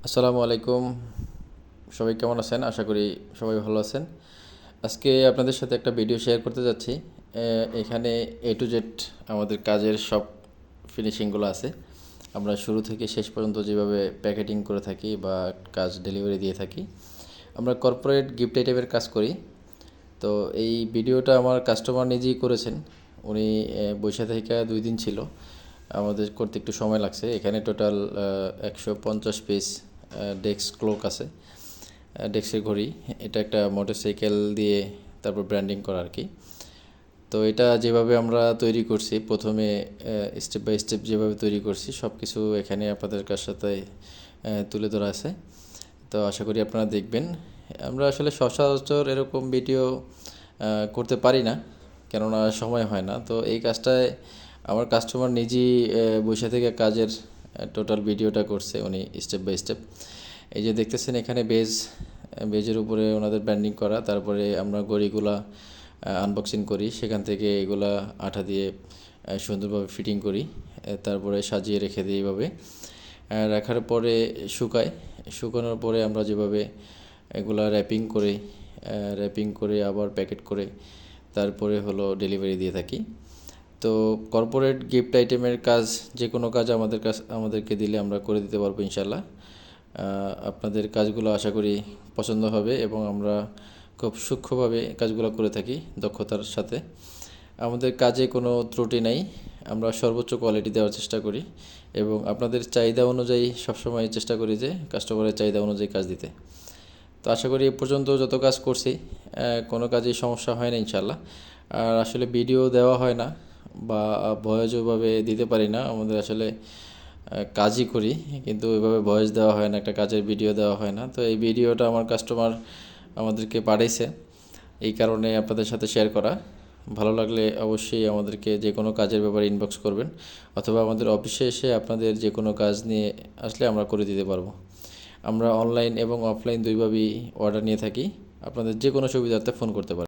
আসসালামু আলাইকুম। সবাই কেমন আছেন? আশা করি সবাই ভালো আছেন। আজকে আপনাদের সাথে একটা ভিডিও শেয়ার করতে যাচ্ছি। এখানে এ টু জেড আমাদের কাজের সব ফিনিশিংগুলো আছে। আমরা শুরু থেকে শেষ পর্যন্ত যেভাবে প্যাকেটিং করে থাকি বা কাজ ডেলিভারি দিয়ে থাকি। আমরা কর্পোরেট গিফট আইটেমের কাজ করি। তো এই ভিডিওটা আমার কাস্টমার নিজেই করেছেন। উনি বৈশা থেকে 2 দিন ছিল। আমাদের করতে একটু সময় লাগছে। এখানে টোটাল 150 পিস ডেস্ক ক্লক আছে, ডেস্কের ঘড়ি। এটা একটা মোটরসাইকেল দিয়ে তারপর ব্র্যান্ডিং করা আর কি। তো এটা যেভাবে আমরা তৈরি করছি, প্রথমে স্টেপ বাই স্টেপ যেভাবে তৈরি করছি সব কিছু এখানে আপনাদের সাথে তুলে ধরা আছে। তো আশা করি আপনারা দেখবেন। আমরা আসলে সচরাচর এরকম ভিডিও করতে পারি না, কেননা সময় হয় না। তো এই কাজটায় আমার কাস্টমার নিজেই বসে থেকে কাজের টোটাল ভিডিওটা করছে উনি স্টেপ বাই স্টেপ। এই যে দেখতেছেন এখানে বেজের উপরে ওনাদের ব্র্যান্ডিং করা, তারপরে আমরা ঘড়িগুলা আনবক্সিং করি, সেখান থেকে এগুলা আঠা দিয়ে সুন্দরভাবে ফিটিং করি, তারপরে সাজিয়ে রেখে দিই এইভাবে। রাখার পরে শুকানোর পরে আমরা যেভাবে এগুলা র্যাপিং করে আবার প্যাকেট করে তারপরে হলো ডেলিভারি দিয়ে থাকি। তো কর্পোরেট গিফট আইটেমের কাজ, যে কোনো কাজ আমাদেরকে দিলে আমরা করে দিতে পারবো ইনশাল্লাহ। আপনাদের কাজগুলো আশা করি পছন্দ হবে এবং আমরা খুব সূক্ষ্মভাবে কাজগুলো করে থাকি, দক্ষতার সাথে। আমাদের কাজে কোনো ত্রুটি নাই, আমরা সর্বোচ্চ কোয়ালিটি দেওয়ার চেষ্টা করি এবং আপনাদের চাহিদা অনুযায়ী সবসময় চেষ্টা করি যে কাস্টমারের চাহিদা অনুযায়ী কাজ দিতে। তো আশা করি এ পর্যন্ত যত কাজ করছি কোনো কাজেই সমস্যা হয় না ইনশাল্লাহ। আর আসলে ভিডিও দেওয়া হয় না বা ভয়েস ওইভাবে দিতে পারি না, আমাদের আসলে কাজই করি কিন্তু ওইভাবে ভয়েস দেওয়া হয় না, একটা কাজের ভিডিও দেওয়া হয় না। তো এই ভিডিওটা আমার কাস্টমার আমাদেরকে পাঠাইছে, এই কারণে আপনাদের সাথে শেয়ার করা। ভালো লাগলে অবশ্যই আমাদেরকে যে কোনো কাজের ব্যাপারে ইনবক্স করবেন, অথবা আমাদের অফিসে এসে আপনাদের যে কোনো কাজ নিয়ে আসলে আমরা করে দিতে পারবো। আমরা অনলাইন এবং অফলাইন দুইভাবেই অর্ডার নিয়ে থাকি। আপনাদের যে কোনো সুবিধার্থে ফোন করতে পারেন।